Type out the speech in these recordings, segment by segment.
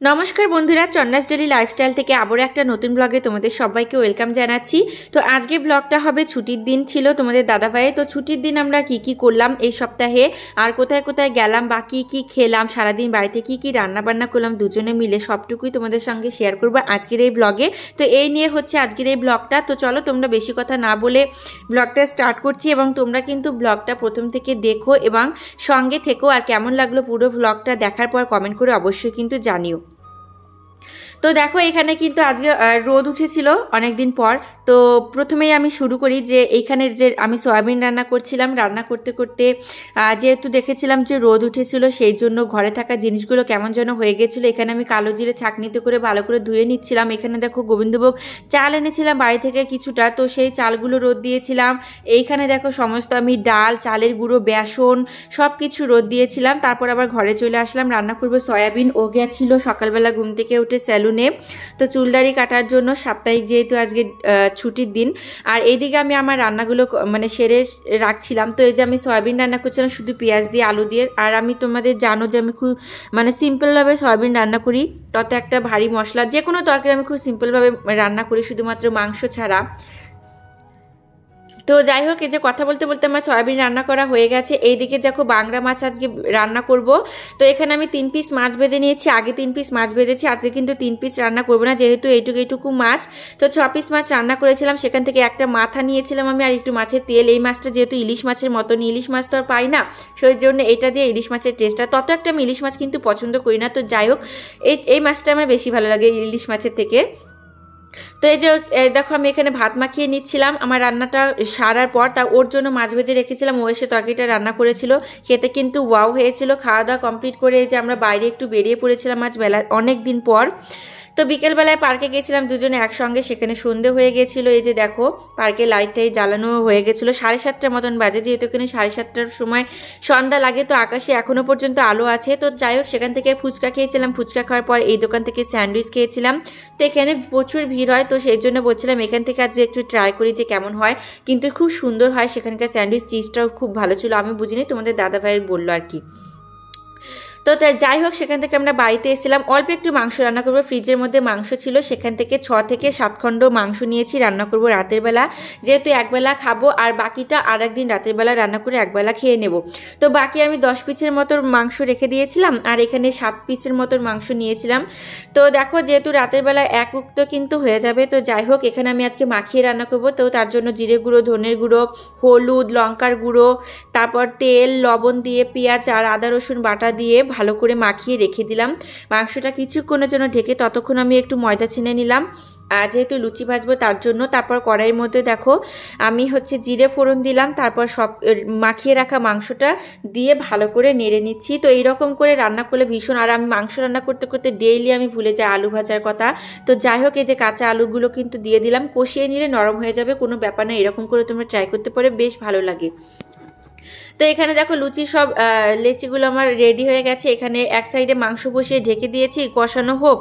নমস্কার বন্ধুরা, চন্নাস daily lifestyle থেকে আবারও একটা নতুন ব্লগে তোমাদের সবাইকে ওয়েলকাম জানাচ্ছি। তো আজকে ব্লগটা হবে ছুটির দিন ছিল তোমাদের দাদাভাইয়ের। তো ছুটির দিন আমরা কি করলাম এই সপ্তাহে, আর কোথায় কোথায় গেলাম, বা কি খেলাম, সারাদিন বাড়িতে কি রান্না বান্না করলাম দুজনে মিলে, সবটুকুই তোমাদের সঙ্গে শেয়ার করবো আজকের এই ব্লগে। তো এই নিয়ে হচ্ছে আজকের এই ব্লগটা। তো চলো তোমরা বেশি কথা না বলে ব্লগটা স্টার্ট করছি, এবং তোমরা কিন্তু ব্লগটা প্রথম থেকে দেখো এবং সঙ্গে থেকো। আর কেমন লাগলো পুরো ব্লগটা দেখার পর কমেন্ট করে অবশ্যই কিন্তু জানিও। তো দেখো এখানে কিন্তু আজকে রোদ উঠেছিল অনেক দিন পর। তো প্রথমেই আমি শুরু করি যে এইখানের যে আমি সয়াবিন রান্না করছিলাম, রান্না করতে করতে যেহেতু দেখেছিলাম যে রোদ উঠেছিল, সেই জন্য ঘরে থাকা জিনিসগুলো কেমন যেন হয়ে গেছিলো। এখানে আমি কালো জিরে ছাঁকনিতে করে ভালো করে ধুয়ে নিচ্ছিলাম। এখানে দেখো গোবিন্দভোগ চাল এনেছিলাম বাড়ি থেকে কিছুটা, তো সেই চালগুলো রোদ দিয়েছিলাম। এইখানে দেখো সমস্ত আমি ডাল, চালের গুঁড়ো, বেসন সব কিছু রোদ দিয়েছিলাম। তারপর আবার ঘরে চলে আসলাম, রান্না করবো সয়াবিন। ও গেছিল সকালবেলা ঘুম থেকে উঠে স্যালুনে, তো চুলদাড়ি কাটার জন্য, সাপ্তাহিক যেহেতু আজকে ছুটির দিন। আর এইদিকে আমি আমার রান্নাগুলো মানে সেরে রাখছিলাম। তো এই যে আমি সয়াবিন রান্না করছিলাম শুধু পেঁয়াজ দিয়ে, আলু দিয়ে। আর আমি তোমাদের জানো যে আমি খুব মানে সিম্পলভাবে সয়াবিন রান্না করি, তত একটা ভারী মশলা যে কোনো তরকারি আমি খুব সিম্পলভাবে রান্না করি, শুধুমাত্র মাংস ছাড়া। তো যাই হোক, এই যে কথা বলতে বলতে আমার সয়াবিন রান্না করা হয়ে গেছে। এইদিকে দেখো বাংলা মাছ আজকে রান্না করব। তো এখানে আমি 3 পিস মাছ ভেজে নিয়েছি, আগে 3 পিস মাছ ভেজেছি, আজকে কিন্তু 3 পিস রান্না করবো না, যেহেতু এইটুকু মাছ। তো 6 পিস মাছ রান্না করেছিলাম, সেখান থেকে একটা মাথা নিয়েছিলাম আমি, আর একটু মাছের তেল। এই মাছটা যেহেতু ইলিশ মাছের মতন, ইলিশ মাছ তো আর পাই না, সেই জন্য এটা দিয়ে ইলিশ মাছের টেস্টটা, তত একটা আমি ইলিশ মাছ কিন্তু পছন্দ করি না। তো যাই হোক, এই মাছটা আমার বেশি ভালো লাগে ইলিশ মাছের থেকে। তো এই যে দেখো আমি এখানে ভাত মাখিয়ে নিচ্ছিলাম আমার রান্নাটা সারার পর। তা ওর জন্য মাছ ভেজে রেখেছিলাম, ও এসে তরকারিটা রান্না করেছিল, খেতে কিন্তু ওয়াও হয়েছিল। খাওয়া দাওয়া কমপ্লিট করে এই যে আমরা বাইরে একটু বেরিয়ে পড়েছিলাম আজ বেলা অনেক দিন পর। তো বিকেলবেলায় পার্কে গেছিলাম দুজনে একসঙ্গে, সেখানে সন্ধে হয়ে গেছিলো। এই যে দেখো পার্কে লাইটটাই জ্বালানো হয়ে গেছিলো, 7:30 মতন বাজে, যেহেতু এখানে 7:30 সময় সন্ধ্যা লাগে। তো আকাশে এখনো পর্যন্ত আলো আছে। তো যাই হোক, সেখান থেকে ফুচকা খেয়েছিলাম, ফুচকা খাওয়ার পর এই দোকান থেকে স্যান্ডউইচ খেয়েছিলাম। তো এখানে প্রচুর ভিড় হয়, তো সেই জন্য বলছিলাম এখান থেকে আজ একটু ট্রাই করি যে কেমন হয়, কিন্তু খুব সুন্দর হয় সেখানকার স্যান্ডউইচ, চিজটাও খুব ভালো ছিল। আমি বুঝিনি, তোমাদের দাদাভাইয়ের বললো আর কি। তো যাই হোক, সেখান থেকে আমরা বাড়িতে এসেছিলাম, অল্প একটু মাংস রান্না করবো, ফ্রিজের মধ্যে মাংস ছিল, সেখান থেকে 6 থেকে 7 খণ্ড মাংস নিয়েছি, রান্না করব রাতের বেলা, যেহেতু একবেলা খাবো, আর বাকিটা আর একদিন রাতের বেলা রান্না করে একবেলা খেয়ে নেব। তো বাকি আমি 10 পিসের মতো মাংস রেখে দিয়েছিলাম, আর এখানে 7 পিসের মতো মাংস নিয়েছিলাম। তো দেখো যেহেতু রাতের বেলা এক উক্ত কিন্তু হয়ে যাবে। তো যাই হোক, এখানে আমি আজকে মাখিয়ে রান্না করবো। তো তার জন্য জিরে গুঁড়ো, ধনের গুঁড়ো, হলুদ, লঙ্কার গুঁড়ো, তারপর তেল, লবণ দিয়ে, পেঁয়াজ আর আদা রসুন বাটা দিয়ে ভালো করে মাখিয়ে রেখে দিলাম। মাংসটা কিছুক্ষণের জন্য ঢেকে ততক্ষণ আমি একটু ময়দা ছেনে নিলাম, যেহেতু লুচি ভাজবো তার জন্য। তারপর কড়াইয়ের মধ্যে দেখো আমি হচ্ছে জিরে ফোড়ন দিলাম, তারপর সব মাখিয়ে রাখা মাংসটা দিয়ে ভালো করে নেড়ে নিচ্ছি। তো এইরকম করে রান্না করলে ভীষণ, আর আমি মাংস রান্না করতে করতে ডেইলি আমি ভুলে যাই আলু ভাজার কথা। তো যাই হোক, এই যে কাঁচা আলুগুলো কিন্তু দিয়ে দিলাম, কষিয়ে নিলে নরম হয়ে যাবে, কোনো ব্যাপার না। এরকম করে তোমরা ট্রাই করতে পারো, বেশ ভালো লাগে। তো এখানে দেখো লুচি সব লেচিগুলো আমার রেডি হয়ে গেছে। এখানে এক সাইডে মাংস বসিয়ে ঢেকে দিয়েছি কষানো হোক,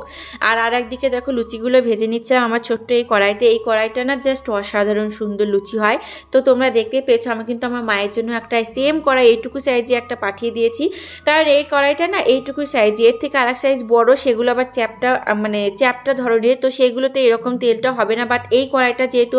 আর একদিকে দেখো লুচিগুলো ভেজে নিচ্ছিলাম আমার ছোট্ট এই কড়াইতে। এই কড়াইটা না জাস্ট অসাধারণ সুন্দর লুচি হয়। তো তোমরা দেখতে পেয়েছো, আমি কিন্তু আমার মায়ের জন্য একটা সেম কড়াই এইটুকু সাইজে একটা পাঠিয়ে দিয়েছি, কারণ এই কড়াইটা না এইটুকু সাইজে, এর থেকে আরেক সাইজ বড়, সেগুলো আবার চ্যাপটা ধরনের, তো সেগুলোতে এরকম তেলটা হবে না। বাট এই কড়াইটা যেহেতু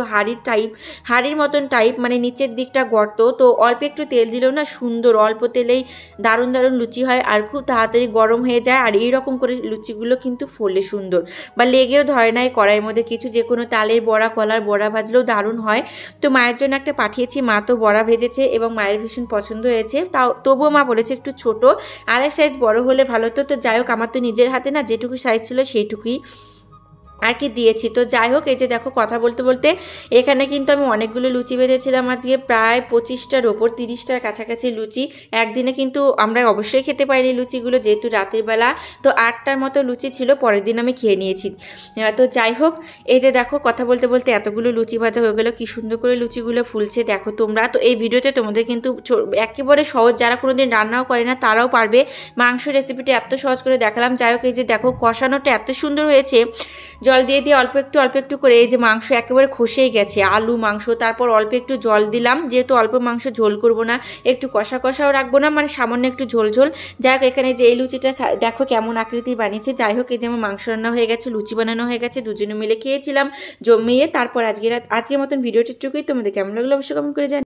হাড়ির মতন টাইপ, মানে নিচের দিকটা গর্ত, তো অল্প একটু তেল দিলেও না সুন্দর, অল্প তেলেই দারুণ লুচি হয়, আর খুব তাড়াতাড়ি গরম হয়ে যায়। আর এইরকম করে লুচিগুলো কিন্তু ফোলে সুন্দর, বা লেগেও ধরে না এই কড়াইয়ের মধ্যে কিছু, যে কোনো তালের বড়া, কলার বড়া ভাজলেও দারুণ হয়। তো মায়ের জন্য একটা পাঠিয়েছি, মা তো বড়া ভেজেছে এবং মায়ের ভীষণ পছন্দ হয়েছে। তবুও মা বলেছে একটু ছোট, আরেক সাইজ বড় হলে ভালো হতো। তো যাই হোক, আমার তো নিজের হাতে না যেটুকু সাইজ ছিল সেইটুকুই আর কি দিয়েছি। তো যাই হোক, এই যে দেখো কথা বলতে বলতে এখানে কিন্তু আমি অনেকগুলো লুচি ভেজেছিলাম আজকে, প্রায় 25টার ওপর, 30টার কাছাকাছি লুচি। একদিনে কিন্তু আমরা অবশ্যই খেতে পারিনি লুচিগুলো, যেহেতু রাতের বেলা। তো 8টার মতো লুচি ছিল, পরের দিন আমি খেয়ে নিয়েছি। তো যাই হোক, এই যে দেখো কথা বলতে বলতে এতগুলো লুচি ভাজা হয়ে গেলো, কি সুন্দর করে লুচিগুলো ফুলছে দেখো তোমরা। তো এই ভিডিওতে তোমাদের কিন্তু একেবারে সহজ, যারা কোনোদিন রান্নাও করে না তারাও পারবে। মাংস রেসিপিটা এত সহজ করে দেখালাম। যাই হোক, এই যে দেখো কষানোটা এত সুন্দর হয়েছে, জল দিয়ে দিয়ে অল্প একটু করে এই যে মাংস একেবারে খসেই গেছে, আলু মাংস। তারপর অল্প একটু জল দিলাম, যেহেতু অল্প মাংস ঝোল করব না, একটু কষা কষাও রাখবো না, মানে সামান্য একটু ঝোল ঝোল। যাই হোক এখানে যে এই লুচিটা দেখো কেমন আকৃতি বানিয়েছে। যাই হোক এই যে আমার মাংস রান্না হয়ে গেছে, লুচি বানানো হয়ে গেছে, দুজনে মিলে খেয়েছিলাম জমিয়ে। তারপর আজকের মতন ভিডিওটা টুকুই। তোমাদের কেমন লাগলো অবশ্যই কমেন্ট করে জানিও।